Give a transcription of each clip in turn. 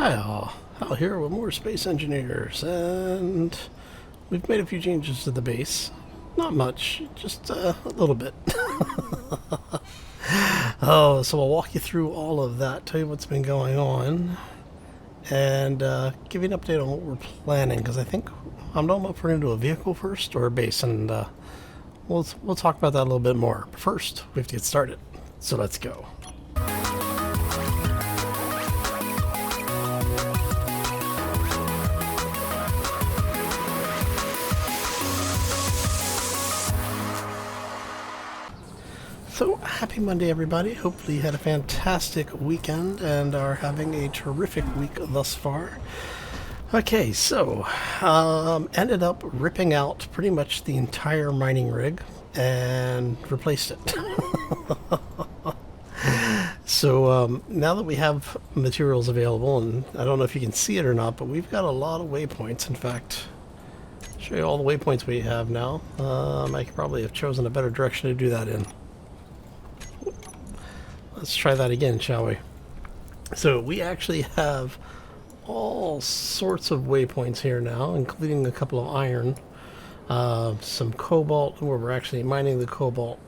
Hi all, Hal here with more Space Engineers, and we've made a few changes to the base. Not much, just a little bit. So I'll walk you through all of that, tell you what's been going on, and give you an update on what we're planning, because I don't know if we're going to do a vehicle first or a base, and we'll talk about that a little bit more. But first, we have to get started, so let's go. So, happy Monday, everybody. Hopefully you had a fantastic weekend and are having a terrific week thus far. Okay, so, ended up ripping out pretty much the entire mining rig and replaced it. So, now that we have materials available, and I don't know if you can see it or not, but we've got a lot of waypoints. In fact, I'll show you all the waypoints we have now. I could probably have chosen a better direction to do that in. Let's try that again, shall we? So we actually have all sorts of waypoints here now, including a couple of iron, some cobalt, where we're actually mining the cobalt.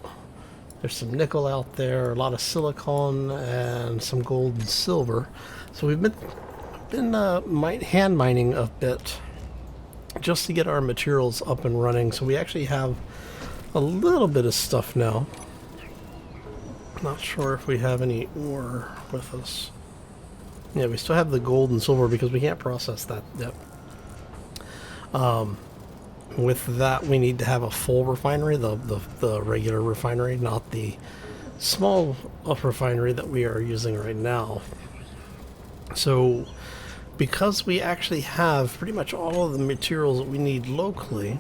There's some nickel out there, a lot of silicon, and some gold and silver. So we've been hand mining a bit just to get our materials up and running. So we actually have a little bit of stuff now. Not sure if we have any ore with us. Yeah, we still have the gold and silver because we can't process that yet. With that, we need to have a full refinery, the regular refinery, not the small refinery that we are using right now. So, because we actually have pretty much all of the materials that we need locally,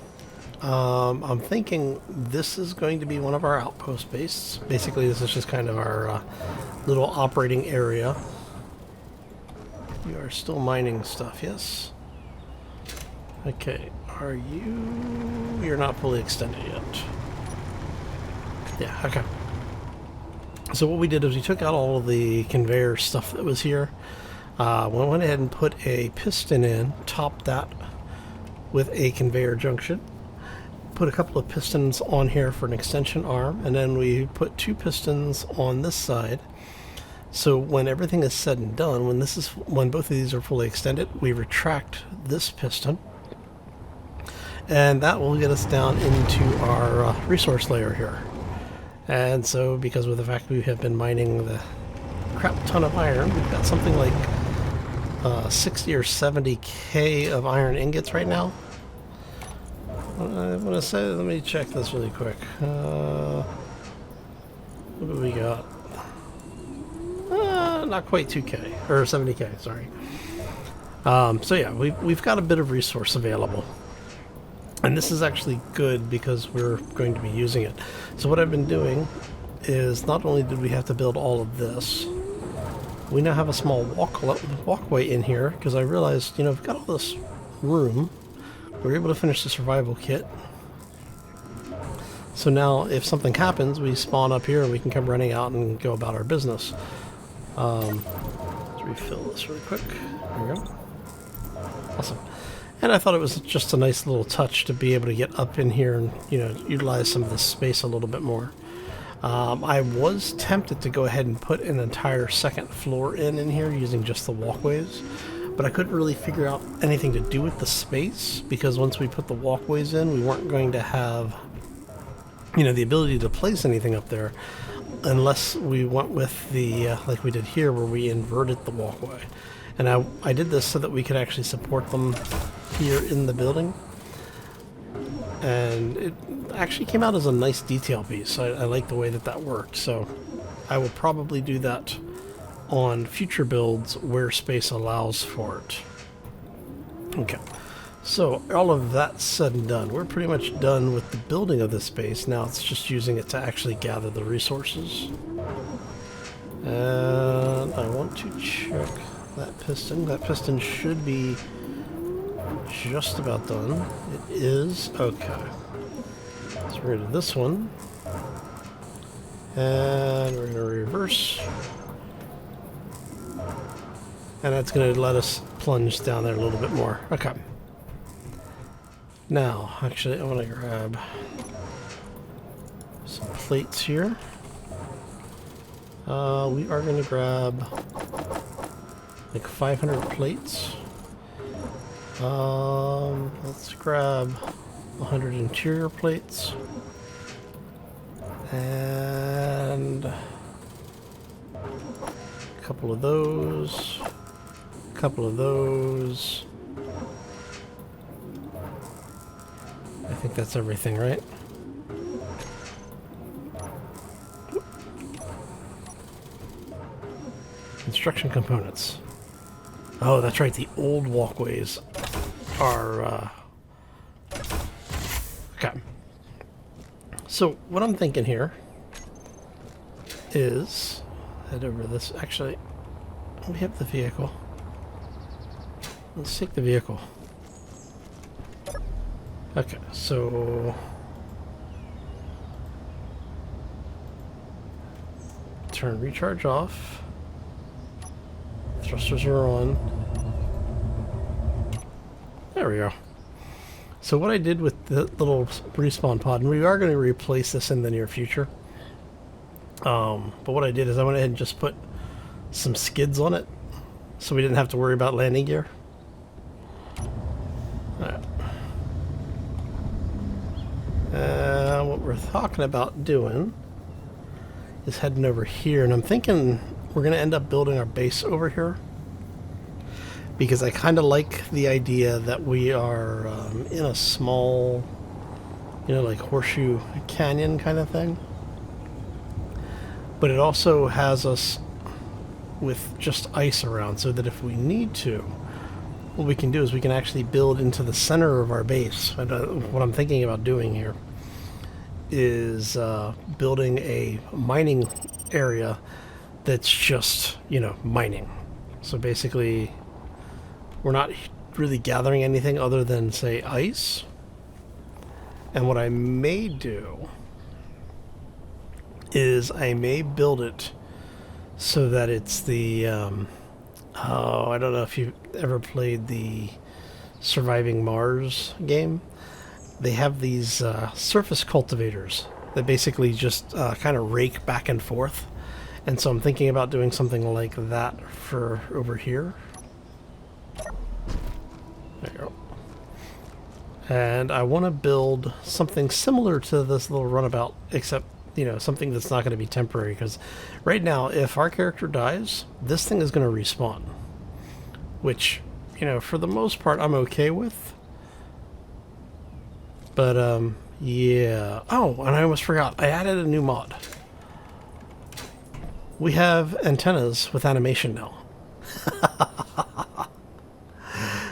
I'm thinking this is going to be one of our outpost bases. Basically, this is just kind of our little operating area. You are still mining stuff, yes? Okay, are you... You're not fully extended yet. Yeah, okay. So what we did is we took out all of the conveyor stuff that was here. We went ahead and put a piston in, topped that with a conveyor junction. Put a couple of pistons on here for an extension arm, and then we put two pistons on this side. So when everything is said and done, when both of these are fully extended, we retract this piston, and that will get us down into our resource layer here. And so, because of the fact we have been mining the crap ton of iron, we've got something like 60 or 70k of iron ingots right now. I'm gonna say, let me check this really quick. What do we got? Not quite 2k, or 70k, sorry. So yeah, we've got a bit of resource available. And this is actually good because we're going to be using it. So what I've been doing is, not only did we have to build all of this, we now have a small walkway in here, because I realized, we've got all this room. We're able to finish the survival kit. So now if something happens, we spawn up here and we can come running out and go about our business. Let's refill this really quick. There we go. Awesome. And I thought it was just a nice little touch to be able to get up in here and, utilize some of this space a little bit more. I was tempted to go ahead and put an entire second floor in here using just the walkways. But I couldn't really figure out anything to do with the space, because once we put the walkways in, we weren't going to have, the ability to place anything up there unless we went with the, like we did here, where we inverted the walkway. And I did this so that we could actually support them here in the building. And it actually came out as a nice detail piece. I like the way that worked. So I will probably do that on future builds where space allows for it. Okay, so all of that said and done, we're pretty much done with the building of this space. Now it's just using it to actually gather the resources. And I want to check that piston. That piston should be just about done. It is. Okay, let's get rid of this one, and we're going to reverse. And that's going to let us plunge down there a little bit more. Okay. Now, actually, I want to grab some plates here. We are going to grab like 500 plates. Let's grab 100 interior plates. And a couple of those. A couple of those. I think that's everything, right? Construction components. Oh, that's right. The old walkways are... Okay. So, what I'm thinking here is... Head over this. Actually, we have the vehicle. Let's take the vehicle. Okay, so... Turn recharge off. Thrusters are on. There we go. So what I did with the little respawn pod, and we are going to replace this in the near future. But what I did is I went ahead and just put some skids on it, so we didn't have to worry about landing gear. Alright. What we're talking about doing is heading over here, and I'm thinking we're going to end up building our base over here, because I kind of like the idea that we are in a small, like horseshoe canyon kind of thing. But it also has us with just ice around, so that if we need to, what we can do is we can actually build into the center of our base. And, what I'm thinking about doing here is building a mining area that's just, mining. So basically, we're not really gathering anything other than, say, ice. And what I may do is I may build it so that it's the, I don't know if you've ever played the Surviving Mars game. They have these surface cultivators that basically just kind of rake back and forth. And so I'm thinking about doing something like that for over here. There you go. And I want to build something similar to this little runabout, except, something that's not going to be temporary. Because right now, if our character dies, this thing is going to respawn. Which, for the most part, I'm okay with. But, yeah. Oh, and I almost forgot. I added a new mod. We have antennas with animation now.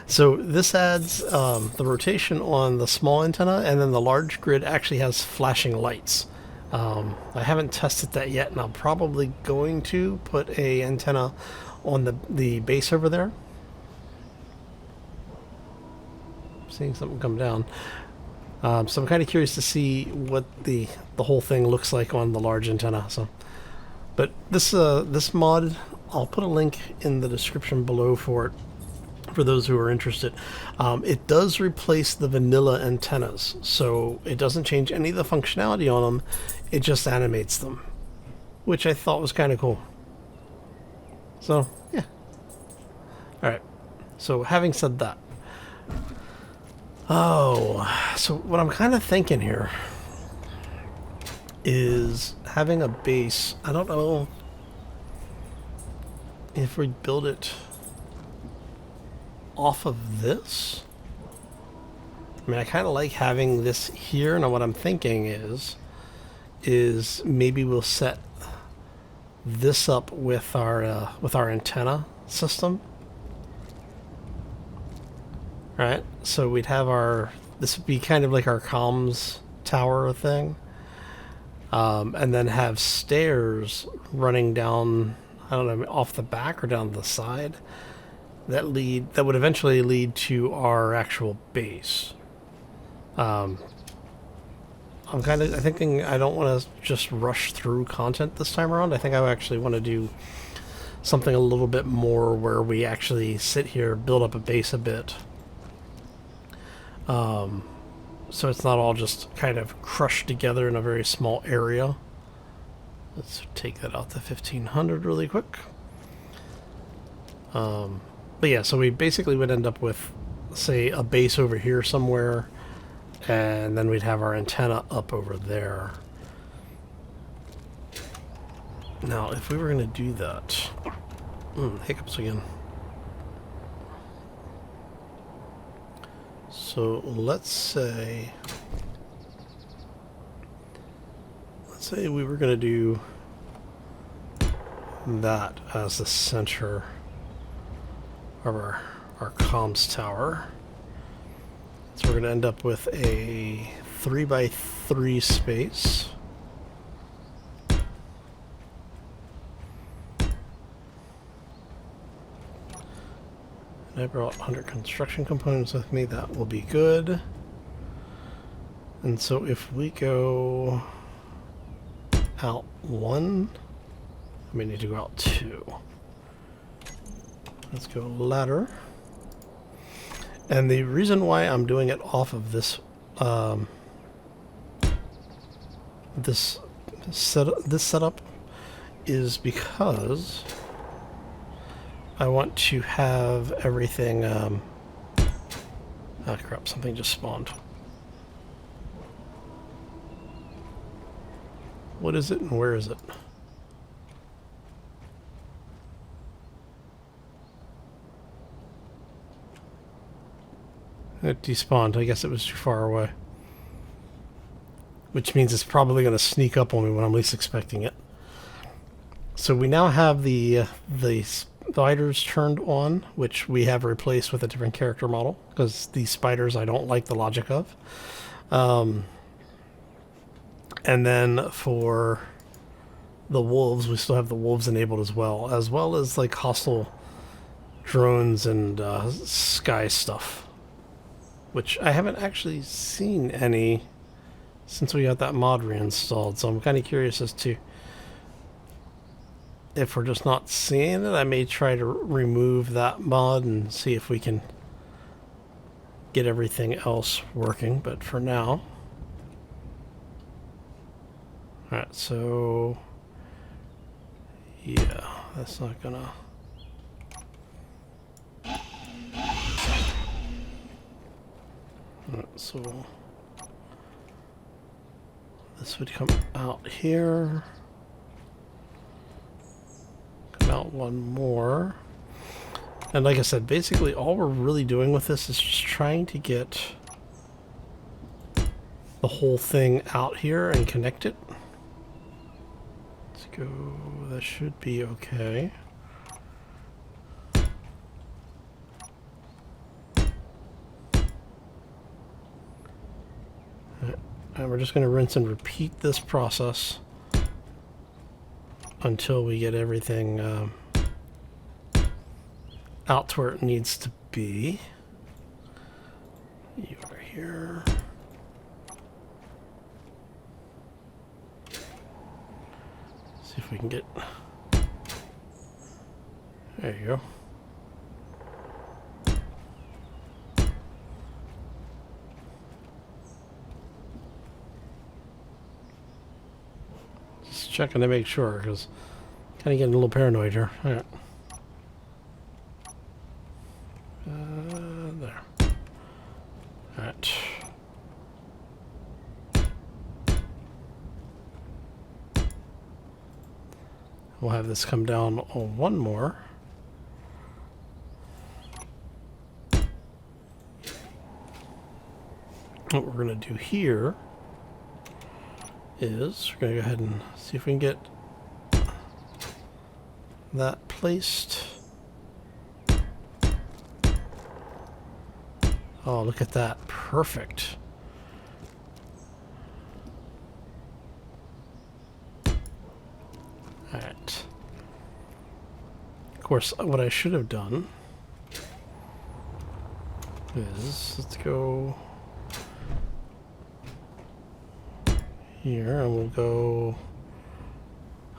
So this adds the rotation on the small antenna, and then the large grid actually has flashing lights. I haven't tested that yet, and I'm probably going to put a antenna on the base over there. Seeing something come down. So I'm kind of curious to see what the whole thing looks like on the large antenna. But this mod, I'll put a link in the description below for it, for those who are interested. It does replace the vanilla antennas, so it doesn't change any of the functionality on them. It just animates them, which I thought was kind of cool. So, yeah. Alright, so having said that, so what I'm kind of thinking here is having a base. I don't know if we build it off of this. I mean, I kind of like having this here. Now what I'm thinking is maybe we'll set this up with our antenna system. Right? So we'd have this would be kind of like our comms tower thing. And then have stairs running down, I don't know, off the back or down the side that would eventually lead to our actual base. I'm thinking I don't want to just rush through content this time around. I think I actually want to do something a little bit more where we actually sit here, build up a base a bit. So it's not all just kind of crushed together in a very small area. Let's take that out to 1500 really quick. But yeah, so we basically would end up with, say, a base over here somewhere, and then we'd have our antenna up over there. Now, if we were going to do that... hiccups again. So let's say we were going to do that as the center of our comms tower. So we're going to end up with a 3x3 space. And I brought 100 construction components with me. That will be good. And so if we go out 1, we need to go out 2. Let's go ladder. And the reason why I'm doing it off of this this setup is because I want to have everything. Ah, crap! Something just spawned. What is it and where is it? It despawned. I guess it was too far away. Which means it's probably going to sneak up on me when I'm least expecting it. So we now have the spiders turned on, which we have replaced with a different character model, because these spiders I don't like the logic of. And then for the wolves, we still have the wolves enabled as well as like hostile drones and sky stuff, which I haven't actually seen any since we got that mod reinstalled. So I'm kind of curious as to if we're just not seeing it. I may try to remove that mod and see if we can get everything else working, but for now. Alright, so yeah, that's not gonna... Alright, so this would come out here. Come out one more. And like I said, basically all we're really doing with this is just trying to get the whole thing out here and connect it. Let's go, that should be okay. And we're just going to rinse and repeat this process until we get everything out to where it needs to be. You are here. See if we can get... There you go. Just checking to make sure, because kind of getting a little paranoid here. All right. There. All right. We'll have this come down on one more. What we're going to do here is we're going to go ahead and see if we can get that placed. Oh, look at that. Perfect. Alright. Of course, what I should have done is, let's go here and we'll go,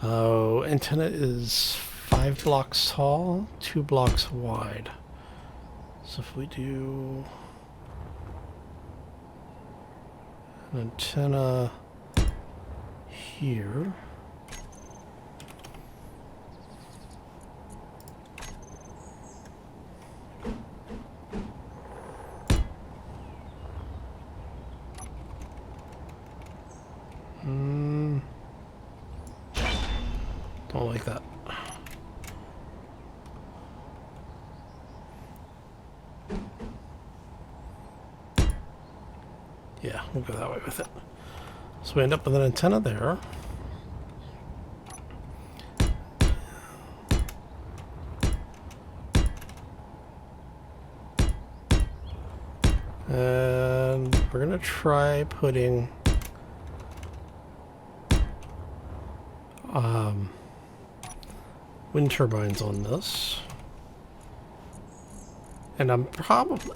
oh, antenna is 5 5 blocks tall, 2 blocks wide. So if we do an antenna here. Don't like that. Yeah, we'll go that way with it. So we end up with an antenna there. And we're going to try putting wind turbines on this. And I'm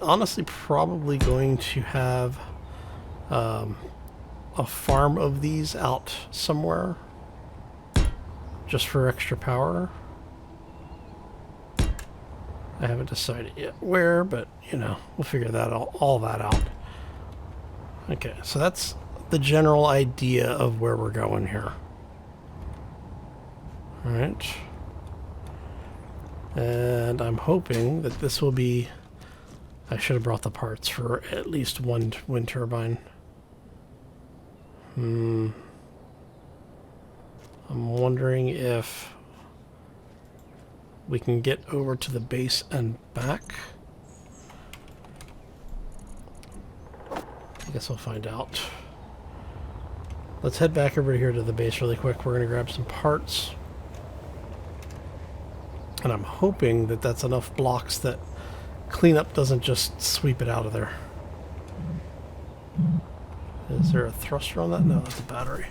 honestly probably going to have a farm of these out somewhere just for extra power. I haven't decided yet where, but you know, we'll figure that all that out. Okay, so that's the general idea of where we're going here. All right. And I'm hoping that this will be... I should have brought the parts for at least one wind turbine. I'm wondering if we can get over to the base and back. I guess we'll find out. Let's head back over here to the base really quick. We're going to grab some parts. And I'm hoping that that's enough blocks that cleanup doesn't just sweep it out of there. Is there a thruster on that? No, that's a battery.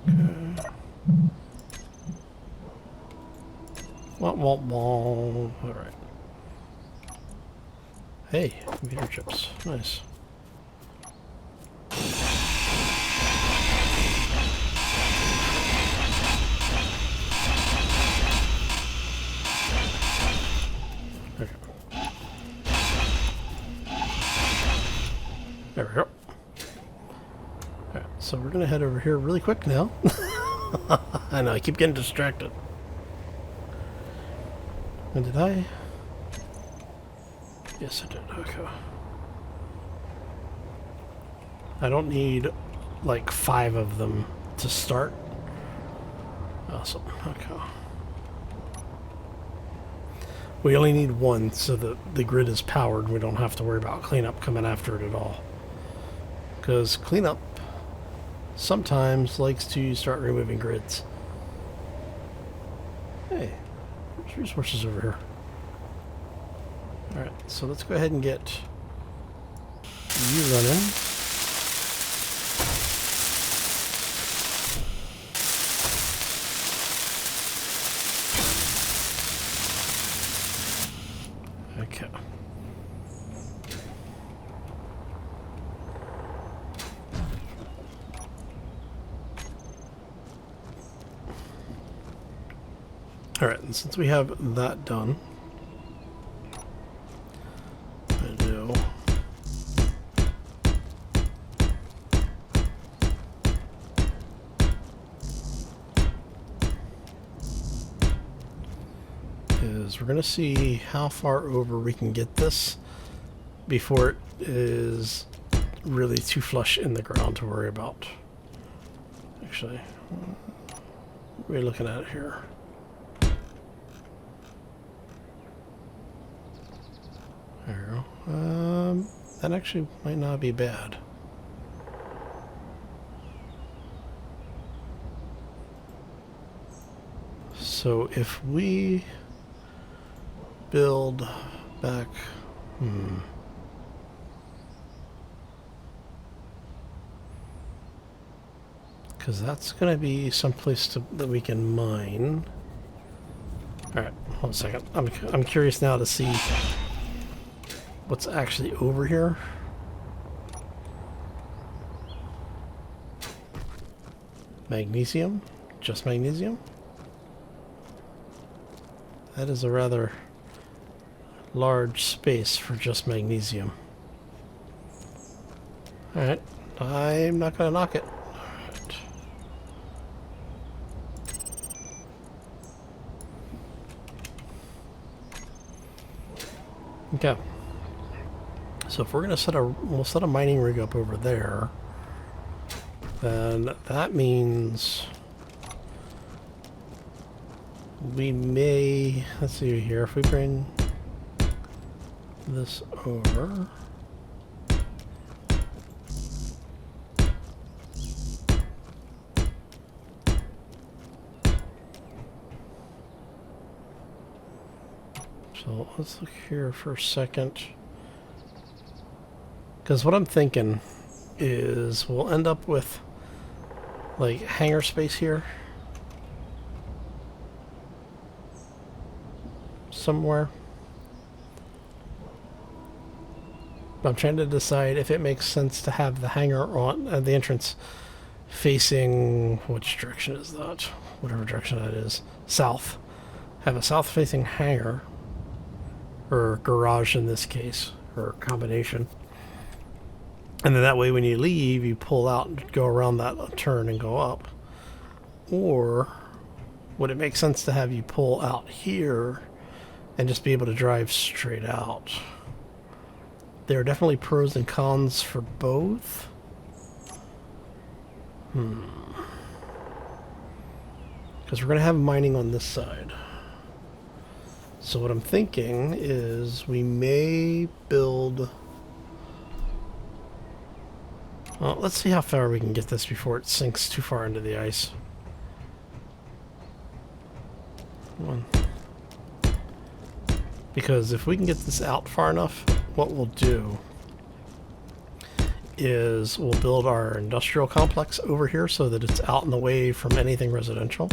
Okay. All right. Hey, computer chips. Nice. Okay. There we go. Alright, so we're gonna head over here really quick now. I know, I keep getting distracted. And did I? Yes, I did. Okay. I don't need like 5 of them to start. Awesome. Okay. We only need 1 so that the grid is powered. We don't have to worry about cleanup coming after it at all. Because cleanup sometimes likes to start removing grids. Hey, there's resources over here. Alright, so let's go ahead and get you running. Okay. Alright, and since we have that done, I do is we're going to see how far over we can get this before it is really too flush in the ground to worry about. Actually, what are we looking at here? There we go. That actually might not be bad. So if we build back, because that's going to be someplace that we can mine. All right, hold on a second. I'm curious now to see what's actually over here. Magnesium? Just magnesium? That is a rather large space for just magnesium. Alright, I'm not going to knock it. Right. Okay. So if we're going to we'll set a mining rig up over there, then that means we may, let's see here, if we bring this over. So let's look here for a second. Because what I'm thinking is we'll end up with like hangar space here somewhere. I'm trying to decide if it makes sense to have the hangar on the entrance facing, which direction is that? Whatever direction that is. South. Have a south facing hangar, or garage in this case, or combination. And then that way when you leave, you pull out and go around that turn and go up. Or would it make sense to have you pull out here and just be able to drive straight out? There are definitely pros and cons for both. Because we're going to have mining on this side. So what I'm thinking is we may build... Well, let's see how far we can get this before it sinks too far into the ice. Because if we can get this out far enough, what we'll do is we'll build our industrial complex over here so that it's out and away from anything residential.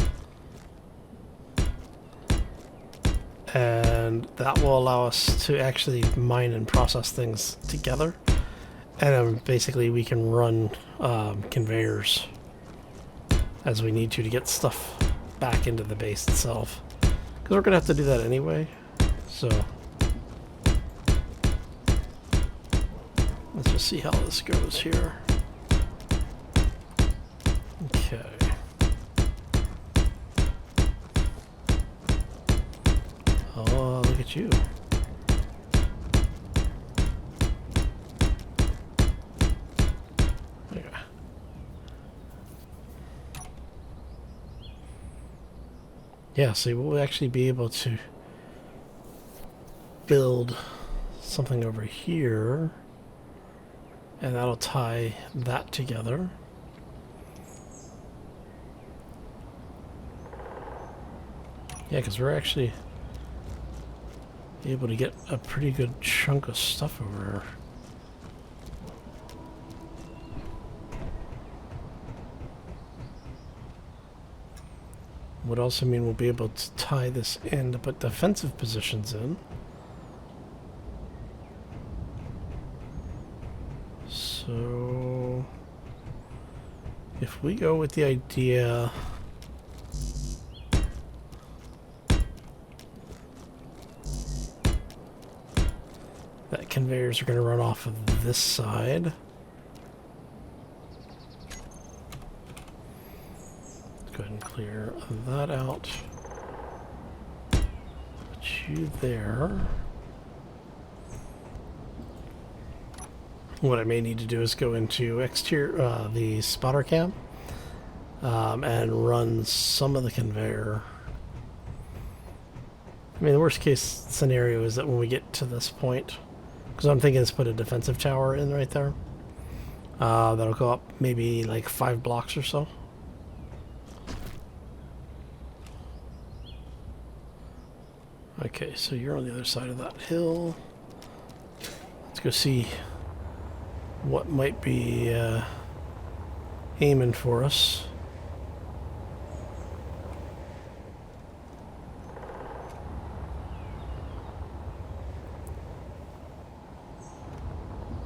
And that will allow us to actually mine and process things together. And then basically we can run conveyors as we need to get stuff back into the base itself. Because we're going to have to do that anyway. So let's just see how this goes here. Okay. Oh, look at you. Yeah, so we'll actually be able to build something over here, and that'll tie that together. Yeah, because we're actually able to get a pretty good chunk of stuff over here. Would also mean we'll be able to tie this in to put defensive positions in. So if we go with the idea that conveyors are going to run off of this side, go ahead and clear that out. Put you there. What I may need to do is go into exterior, the spotter cam, and run some of the conveyor. I mean, the worst case scenario is that when we get to this point, because I'm thinking is put a defensive tower in right there. That'll go up maybe like 5 blocks or so. Okay, so you're on the other side of that hill. Let's go see what might be aiming for us.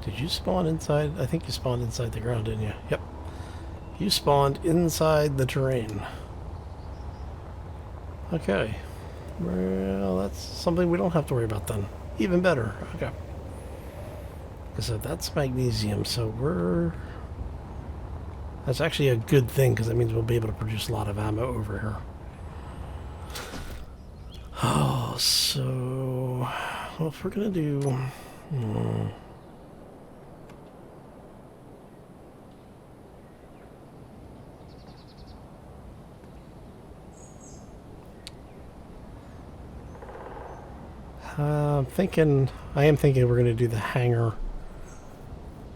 Did you spawn inside? I think you spawned inside the ground, didn't you? Yep. You spawned inside the terrain. Okay. Well, that's something we don't have to worry about then. Even better. Okay. So that's magnesium, so we're... That's actually a good thing, because that means we'll be able to produce a lot of ammo over here. Oh, so... Well, if we're going to do... I am thinking we're going to do the hangar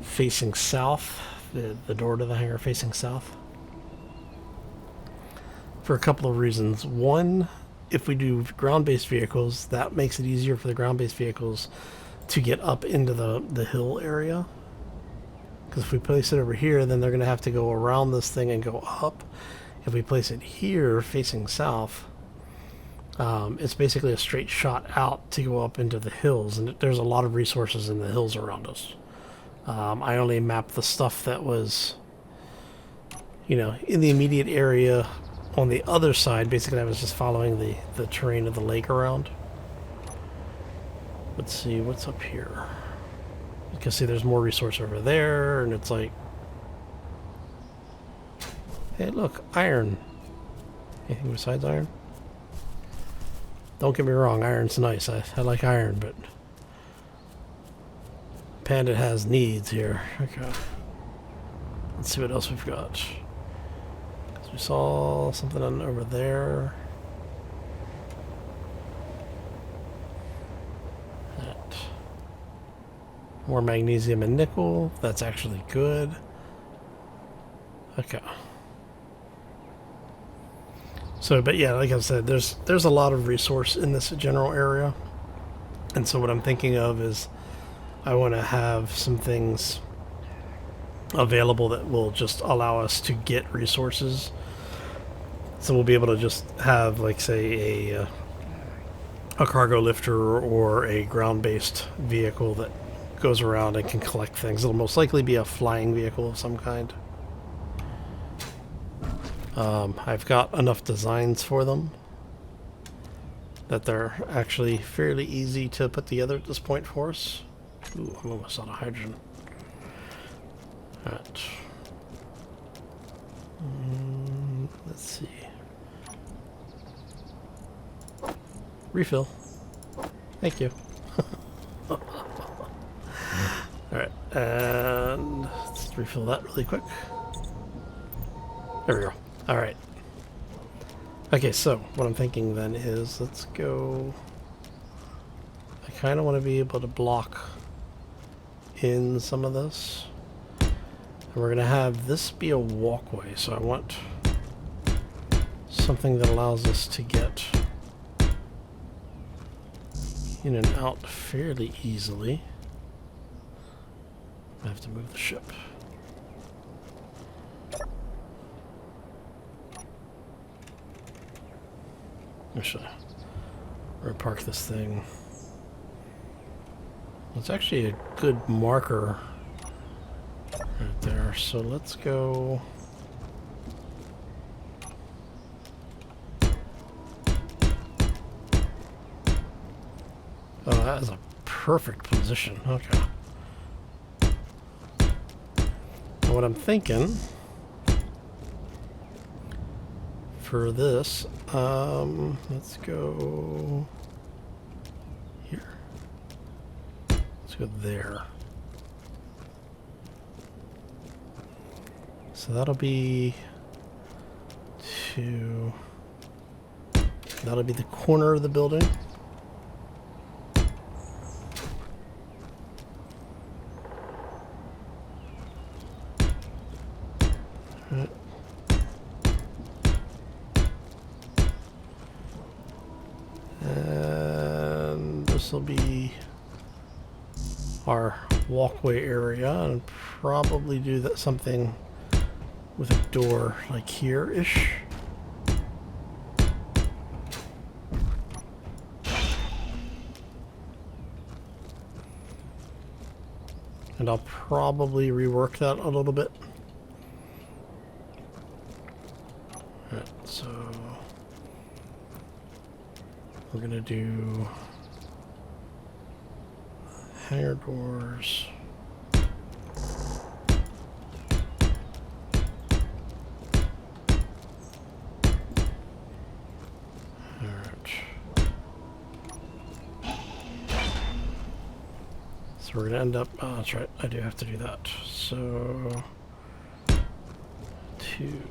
facing south, the door to the hangar facing south, for a couple of reasons. One, if we do ground-based vehicles, that makes it easier for the ground-based vehicles to get up into the hill area. Because if we place it over here, then they're going to have to go around this thing and go up. If we place it here facing south, it's basically a straight shot out to go up into the hills, and there's a lot of resources in the hills around us. I only mapped the stuff that was, you know, in the immediate area. On the other side, basically I was just following the terrain of the lake around. Let's see, what's up here? You can see there's more resource over there, and it's like... Hey, look, iron. Anything besides iron? Don't get me wrong, iron's nice. I like iron, but... Panda has needs here. Okay. Let's see what else we've got. We saw something over there. That. More magnesium and nickel. That's actually good. Okay. So, but yeah, like I said, there's a lot of resource in this general area. And so what I'm thinking of is I want to have some things available that will just allow us to get resources. So we'll be able to just have, like, say, a cargo lifter or a ground-based vehicle that goes around and can collect things. It'll most likely be a flying vehicle of some kind. I've got enough designs for them that they're actually fairly easy to put together at this point for us. Ooh, I'm almost out of hydrogen. Alright. Let's see. Refill. Thank you. Alright, and let's refill that really quick. There we go. Alright. Okay, so what I'm thinking then is let's go... I kind of want to be able to block in some of this. And we're going to have this be a walkway, so I want something that allows us to get in and out fairly easily. I have to move the ship. Actually, we're going to park this thing. It's actually a good marker right there, so let's go... Oh, that is a perfect position. Okay. And what I'm thinking for this, let's go here. Let's go there. So that'll be that'll be the corner of the building. Right. And this will be our walkway area, and probably do that something with a door like here-ish. And I'll probably rework that a little bit. Alright, so we're gonna do hangar doors. So we're going to end up, oh, that's right, I do have to do that. So, 2,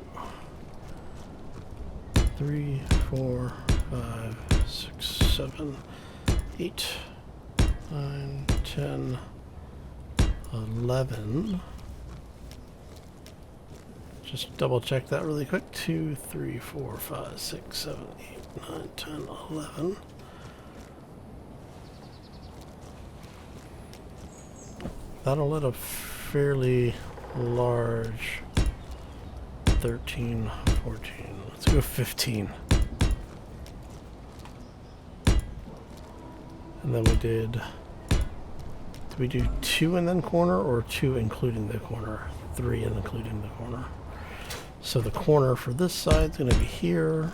3, 4, 5, 6, 7, 8, 9, 10, 11. Just double check that really quick. 2, 3, 4, 5, 6, 7, 8, 9, 10, 11. That'll let a fairly large 13, 14. Let's go 15. And then we did we do 2 and then corner, or 2 including the corner? 3 and including the corner. So the corner for this side is going to be here.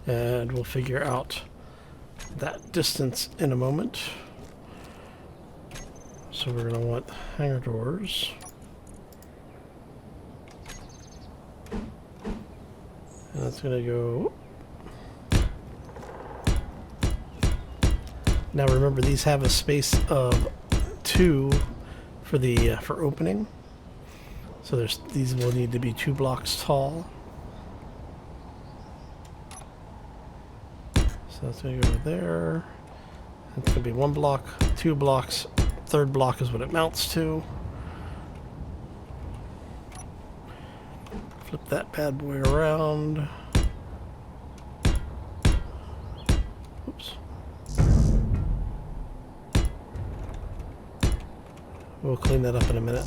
And we'll figure out that distance in a moment. So we're going to want hangar doors. And that's going to go... Now remember, these have a space of 2 for the for opening. So these will need to be 2 blocks tall. So that's going to go there. It's going to be 1 block, 2 blocks. 3rd block is what it mounts to. Flip that bad boy around. Oops. We'll clean that up in a minute.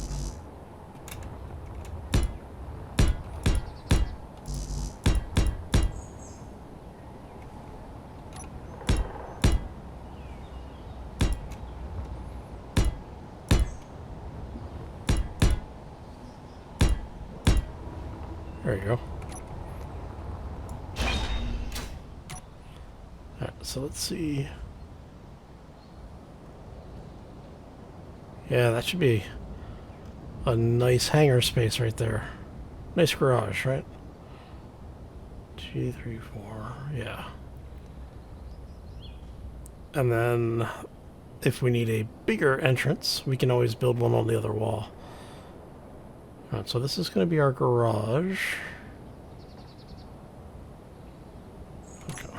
There you go. Alright, so let's see. Yeah, that should be a nice hangar space right there. Nice garage, right? 2, 3, 4, yeah. And then if we need a bigger entrance, we can always build one on the other wall. Alright, so this is going to be our garage. Okay.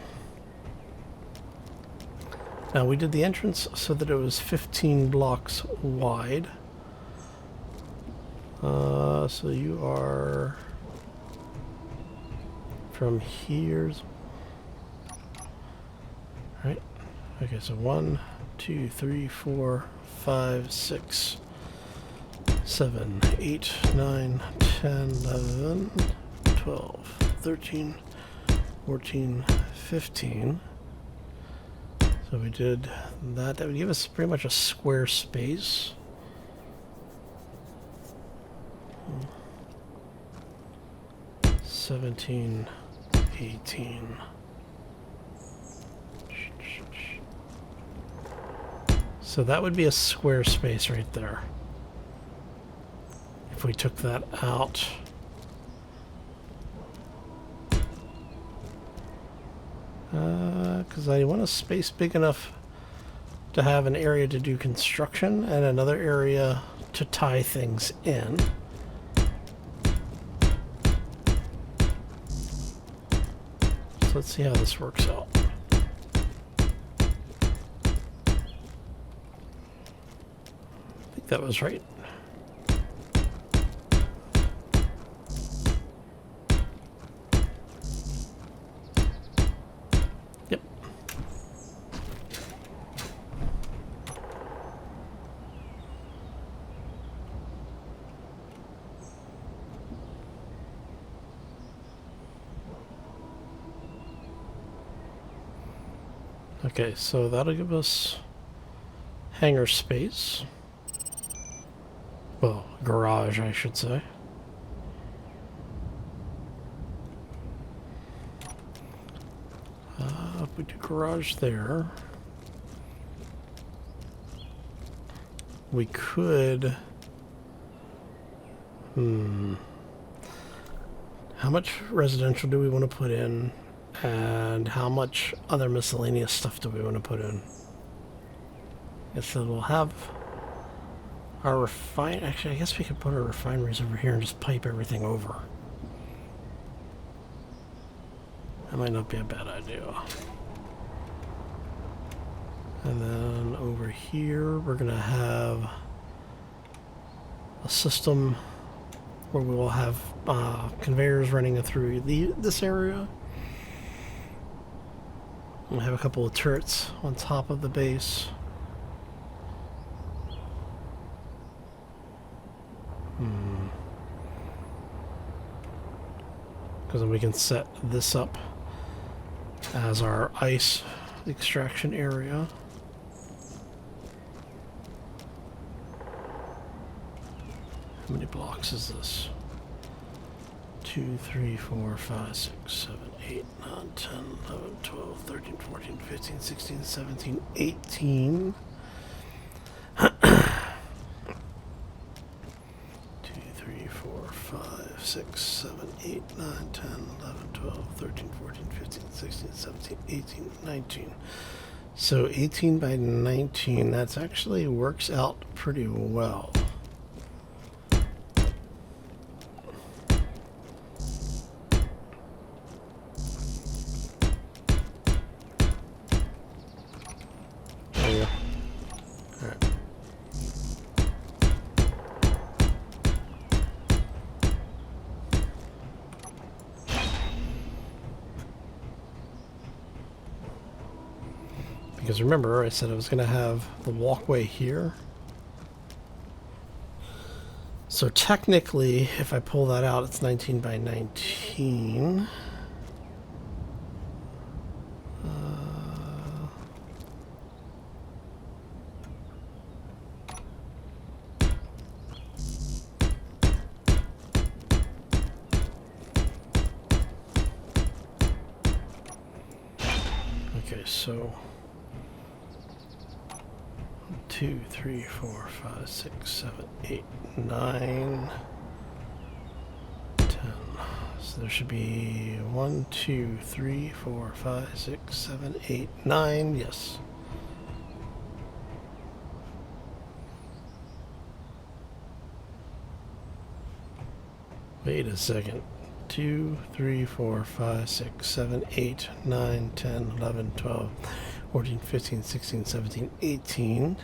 Now we did the entrance so that it was 15 blocks wide. So you are from here's right. Okay, so 1, 2, 3, 4, 5, 6, 7, 8, 9, 10, 11, 12, 13, 14, 15. So we did that. That would give us pretty much a square space. Hmm. 17, 18. So that would be a square space right there. If we took that out. Because I want a space big enough to have an area to do construction and another area to tie things in. So let's see how this works out. I think that was right. Okay, so that'll give us hangar space. Well, garage, I should say. If we do garage there, we could... How much residential do we want to put in? And how much other miscellaneous stuff do we want to put in? I guess we'll have our Actually, I guess we could put our refineries over here and just pipe everything over. That might not be a bad idea. And then over here, we're going to have a system where we will have conveyors running through this area. We'll have a couple of turrets on top of the base. Because then we can set this up as our ice extraction area. How many blocks is this? 2, 3, 4, 5, 6, 7, 8, 9, 10, 11, 12, 13, 14, 15, 16, 17, 18. 2, 3, 4, 5, 6, 7, 8, 9, 10, 11, 12, 13, 14, 15, 16, 17, 18, 19. So 18 by 19, that actually works out pretty well. Because remember, I said I was going to have the walkway here. So technically, if I pull that out, it's 19 by 19. Okay, so 2, 3, 4, 5, 6, 7, 8, 9, 10. So there should be 1, 2, 3, 4, 5, 6, 7, 8, 9. Yes. Wait a second. 2, 3, 4, 5, 6, 7, 8, 9, 10, 11, 12, 14, 15, 16, 17, 18.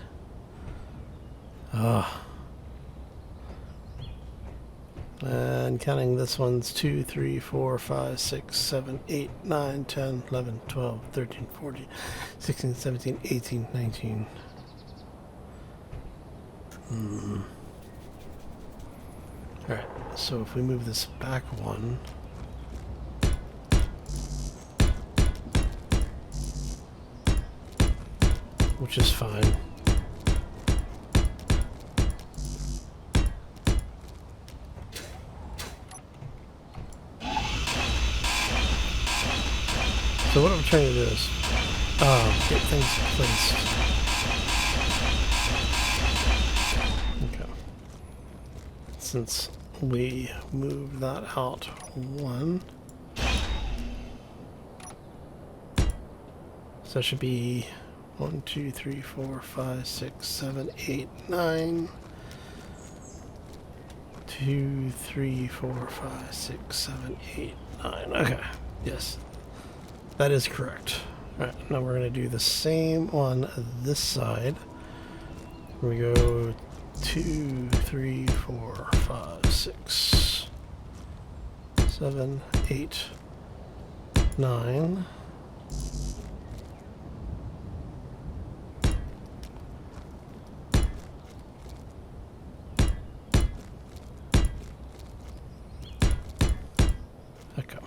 And counting this one's 2, 3, 4, 5, 6, 7, 8, 9, 10, 11, 12, 13, 14, 16, 17, 18, 19. Alright, so if we move this back one, which is fine. So what I'm trying to do is get things placed. Okay. Since we move that out one, so that should be 1, 2, 3, 4, 5, 6, 7, 8, 9. 2, 3, 4, 5, 6, 7, 8, 9. Okay. Yes. That is correct. Alright, now we're going to do the same on this side. We go 2, 3, 4, 5, 6, 7, 8, 9. Okay.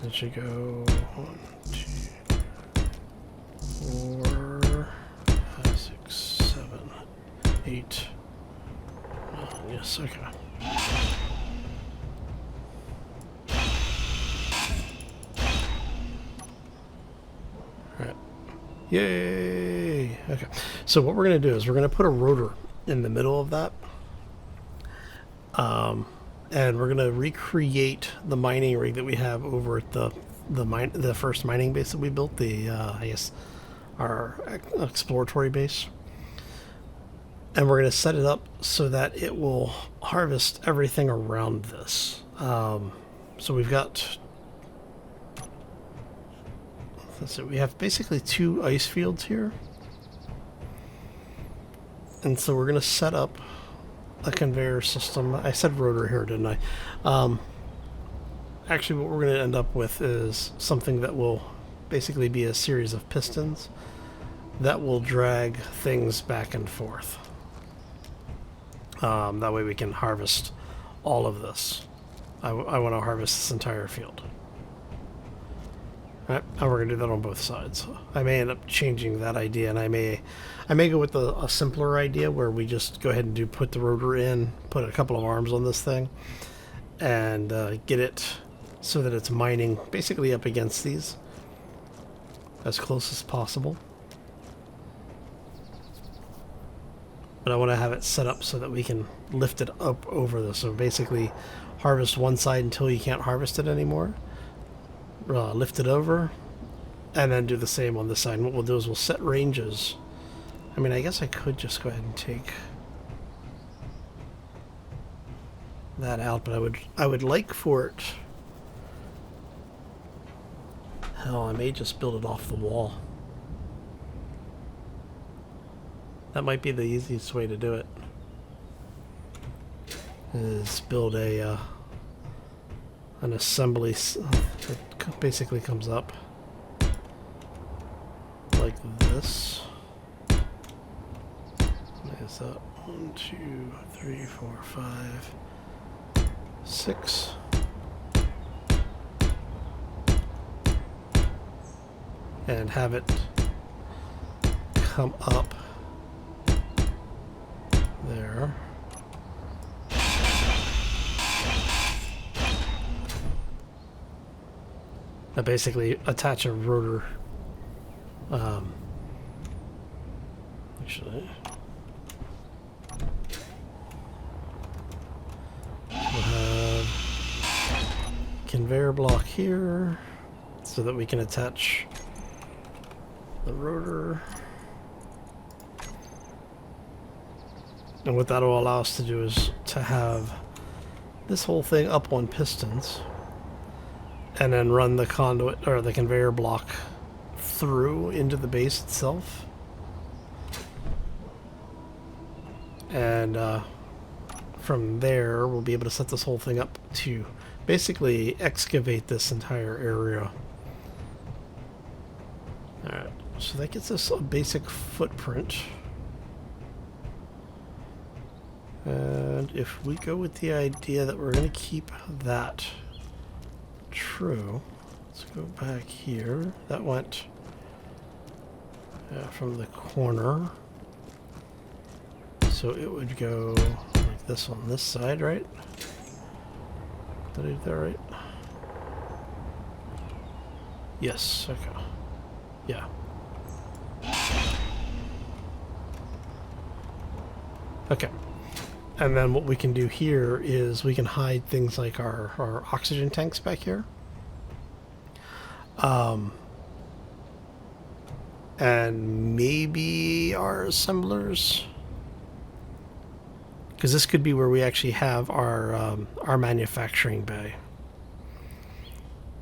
It should go 1, 2, 4, 5, 6, Yes, okay. Alright. Yay! Okay. So what we're going to do is we're going to put a rotor in the middle of that. And we're going to recreate the mining rig that we have over at the first mining base that we built, I guess our exploratory base. And we're going to set it up so that it will harvest everything around this. So we've got, let's see, we have basically 2 ice fields here. And so we're going to set up a conveyor system. I said rotor here, didn't I? Actually, what we're going to end up with is something that will basically be a series of pistons that will drag things back and forth. That way we can harvest all of this. I want to harvest this entire field. All right, and we're going to do that on both sides. I may end up changing that idea, and I may go with a simpler idea where we just go ahead and put the rotor in, put a couple of arms on this thing, and get it so that it's mining basically up against these as close as possible. But I want to have it set up so that we can lift it up over this. So basically harvest one side until you can't harvest it anymore. Lift it over, and then do the same on this side. And what we'll do is we'll set ranges. I mean, I guess I could just go ahead and take that out, but I would like for it. Hell, I may just build it off the wall. That might be the easiest way to do it. Is build an assembly that basically comes up like this. Is that 1, 2, 3, 4, 5, 6. And have it come up there. I basically attach a rotor. Actually, we'll have conveyor block here so that we can attach the rotor. And what that will allow us to do is to have this whole thing up on pistons and then run the conduit or the conveyor block through into the base itself. And from there, we'll be able to set this whole thing up to basically excavate this entire area. Alright, so that gets us a basic footprint. And if we go with the idea that we're going to keep that true, let's go back here. That went from the corner. So it would go like this on this side, right? Did I do that right? Yes, okay. Yeah. Okay. And then what we can do here is we can hide things like our oxygen tanks back here. And maybe our assemblers. Because this could be where we actually have our manufacturing bay.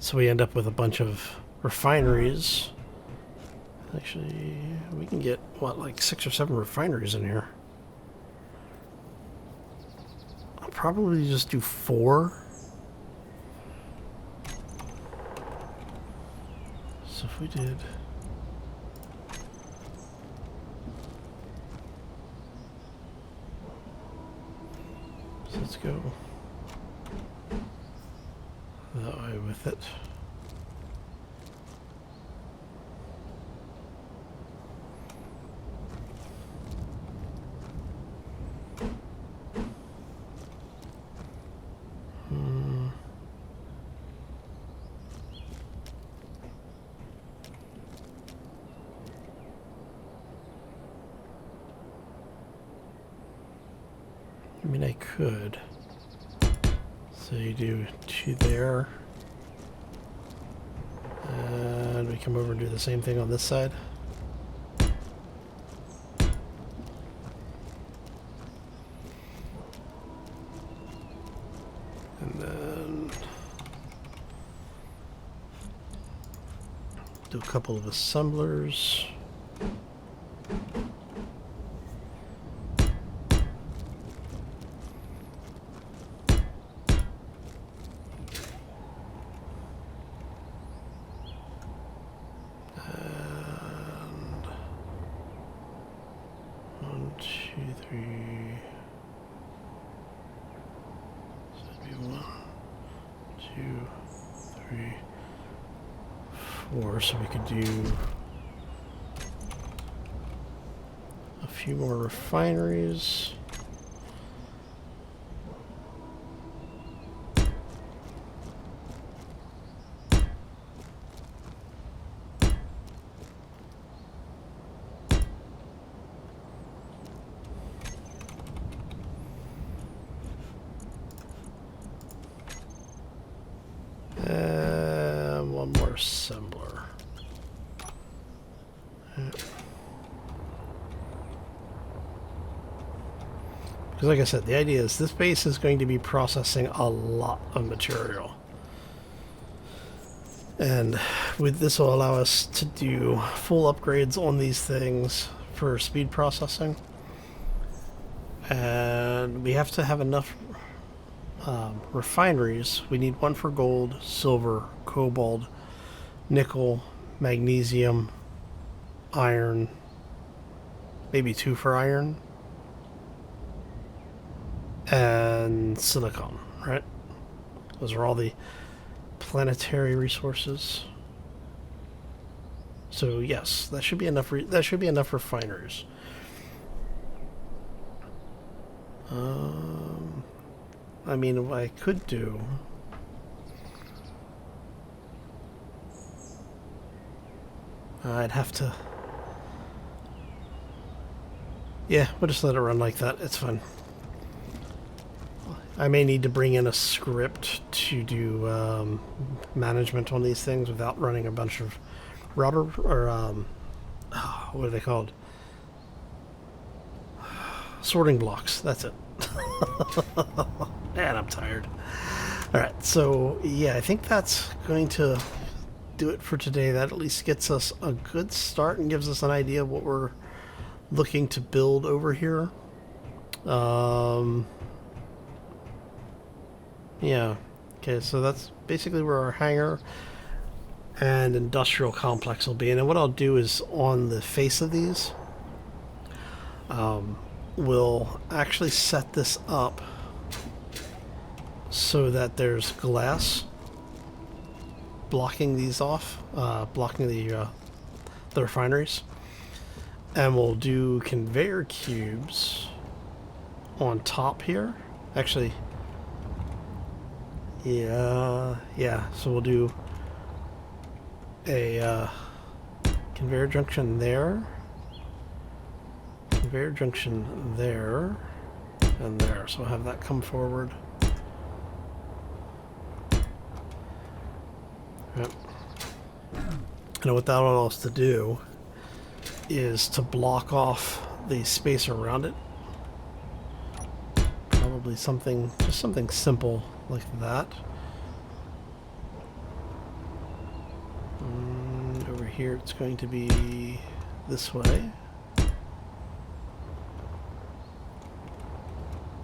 So we end up with a bunch of refineries. Actually, we can get, what, like 6 or 7 refineries in here. I'll probably just do 4. So if we did... So let's go that way with it. I mean, I could. So you do 2 there. And we come over and do the same thing on this side. And then do a couple of assemblers. So we could do a few more refineries. And one more assembler. Because like I said, the idea is this base is going to be processing a lot of material. And with this will allow us to do full upgrades on these things for speed processing. And we have to have enough refineries. We need 1 for gold, silver, cobalt, nickel, magnesium, iron, maybe 2 for iron, and silicon, right? Those are all the planetary resources. So yes, that should be enough. That should be enough refineries. I mean, what I could do. I'd have to. Yeah, we'll just let it run like that. It's fine. I may need to bring in a script to do management on these things without running a bunch of router or what are they called? Sorting blocks. That's it. Man, I'm tired. All right, so yeah, I think that's going to do it for today. That at least gets us a good start and gives us an idea of what we're looking to build over here. Yeah. Okay, so that's basically where our hangar and industrial complex will be. And then what I'll do is on the face of these, we'll actually set this up so that there's glass blocking these off, blocking the refineries. And we'll do conveyor cubes on top here. Actually, yeah. So we'll do a conveyor junction there, conveyor junction there, and there. So we'll have that come forward. Yep. And what that will allow us to do is to block off the space around it. Probably something, just something simple like that. And over here it's going to be this way.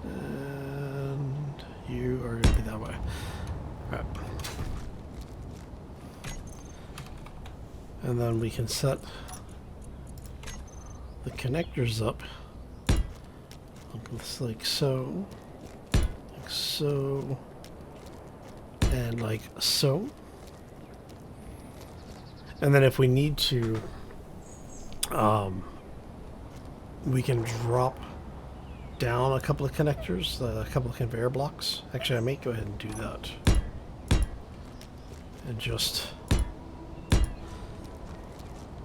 And you are going to be that way. All right. And then we can set the connectors up like so, and like so. And then if we need to, we can drop down a couple of connectors, a couple of conveyor blocks. Actually, I may go ahead and do that. And just,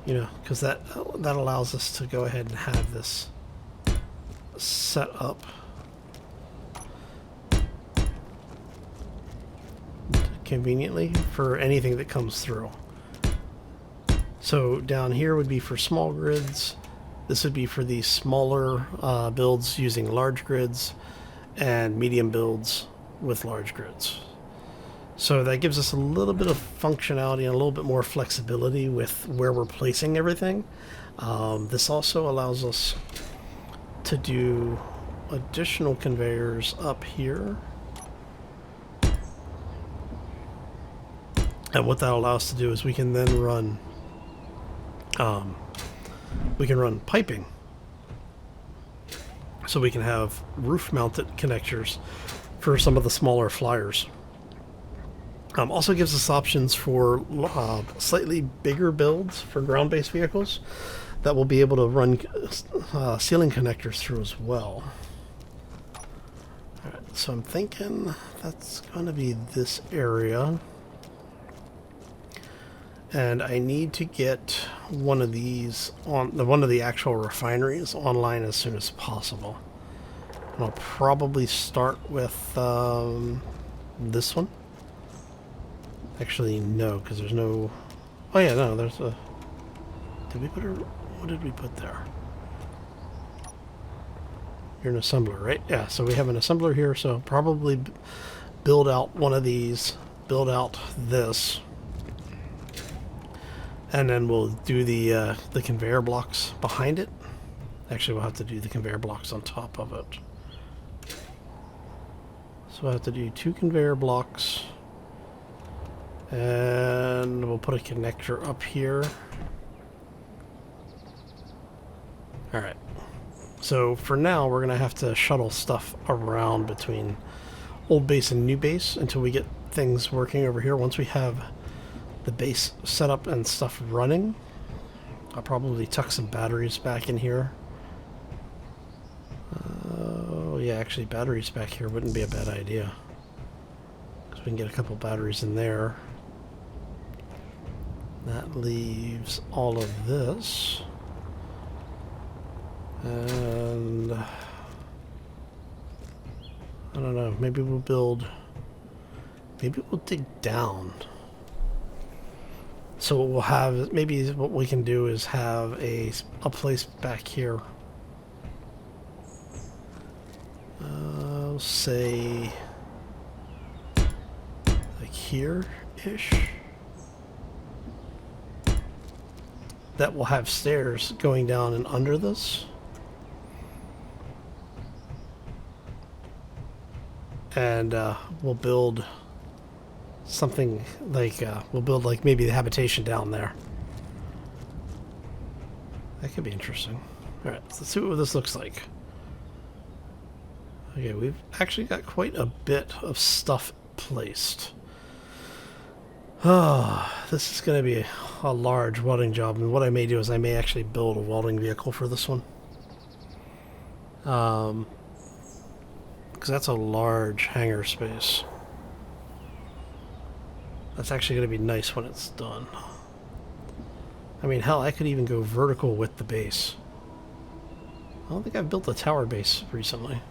you know, because that allows us to go ahead and have this set up conveniently for anything that comes through. So down here would be for small grids. This would be for the smaller builds using large grids, and medium builds with large grids. So that gives us a little bit of functionality and a little bit more flexibility with where we're placing everything. This also allows us to do additional conveyors up here. And what that allows us to do is we can then run piping. So we can have roof mounted connectors for some of the smaller flyers. Also gives us options for slightly bigger builds for ground-based vehicles that will be able to run ceiling connectors through as well. Alright, so I'm thinking that's going to be this area. And I need to get one of these one of the actual refineries online as soon as possible. And I'll probably start with this one. Actually, no, because there's no... Oh yeah, no, there's a... Did we put a... What did we put there? You're an assembler, right? Yeah, so we have an assembler here, so probably build out one of these, build out this, and then we'll do the conveyor blocks behind it. Actually, we'll have to do the conveyor blocks on top of it. So we'll have to do 2 conveyor blocks. And we'll put a connector up here. Alright. So for now, we're going to have to shuttle stuff around between old base and new base until we get things working over here. Once we have the base set up and stuff running, I'll probably tuck some batteries back in here. Oh yeah, actually batteries back here wouldn't be a bad idea, because we can get a couple batteries in there. That leaves all of this. And I don't know, maybe we'll dig down. So what we'll have, maybe what we can do is have a place back here. Say like here-ish. That will have stairs going down and under this. And we'll build something like, maybe the habitation down there. That could be interesting. Alright, let's see what this looks like. Okay, we've actually got quite a bit of stuff placed. Oh, this is going to be a large welding job, and what I may do is I may actually build a welding vehicle for this one. Because that's a large hangar space. That's actually going to be nice when it's done. I mean, hell, I could even go vertical with the base. I don't think I've built a tower base recently.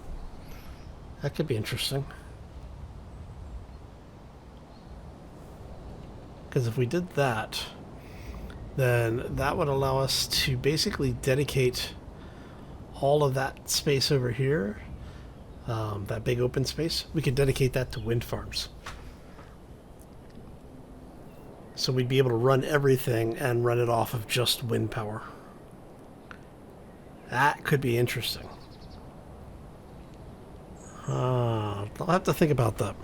That could be interesting. Because if we did that, then that would allow us to basically dedicate all of that space over here, that big open space, we could dedicate that to wind farms. So we'd be able to run everything and run it off of just wind power. That could be interesting. I'll have to think about that.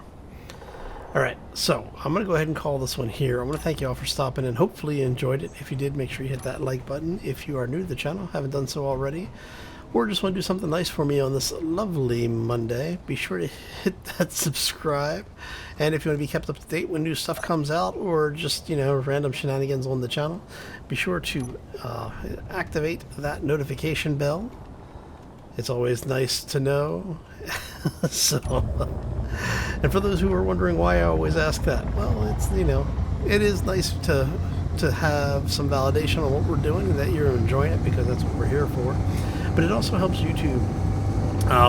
Alright, so I'm going to go ahead and call this one here. I want to thank you all for stopping in. Hopefully you enjoyed it. If you did, make sure you hit that like button. If you are new to the channel, haven't done so already, or just want to do something nice for me on this lovely Monday, be sure to hit that subscribe. And if you want to be kept up to date when new stuff comes out, or just, you know, random shenanigans on the channel, be sure to activate that notification bell. It's always nice to know. And for those who are wondering why I always ask that, well, it's, you know, it is nice to have some validation on what we're doing and that you're enjoying it, because that's what we're here for. But it also helps YouTube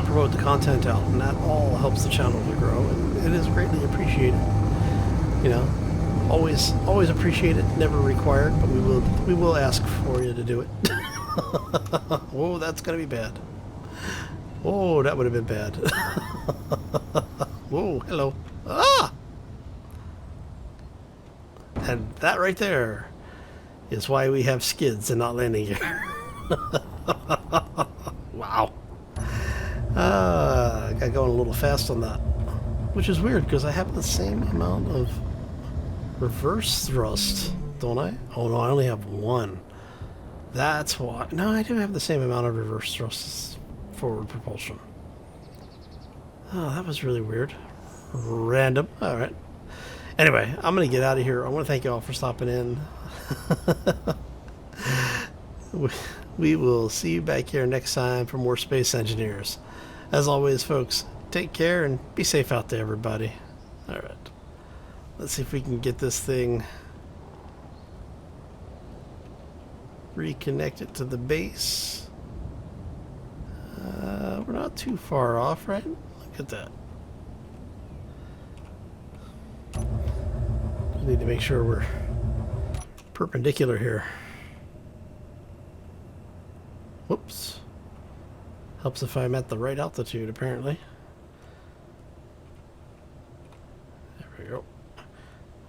promote the content out, and that all helps the channel to grow, and it is greatly appreciated. You know, always appreciate it. Never required, but we will ask for you to do it. Whoa, that's gonna be bad. Oh, that would have been bad. Whoa, hello. Ah! And that right there is why we have skids and not landing gear. Wow. Got going a little fast on that. Which is weird because I have the same amount of reverse thrust, don't I? Oh no, I only have one. That's why. No, I do have the same amount of reverse thrust as forward propulsion. Oh, that was really weird. Random. Alright. Anyway, I'm going to get out of here. I want to thank you all for stopping in. We will see you back here next time for more Space Engineers. As always, folks, take care and be safe out there, everybody. Alright. Let's see if we can get this thing reconnected to the base. We're not too far off, right? Look at that. Need to make sure we're perpendicular here. Whoops. Helps if I'm at the right altitude, apparently. There we go.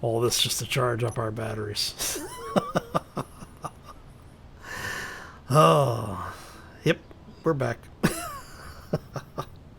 All this just to charge up our batteries. Oh, yep, we're back.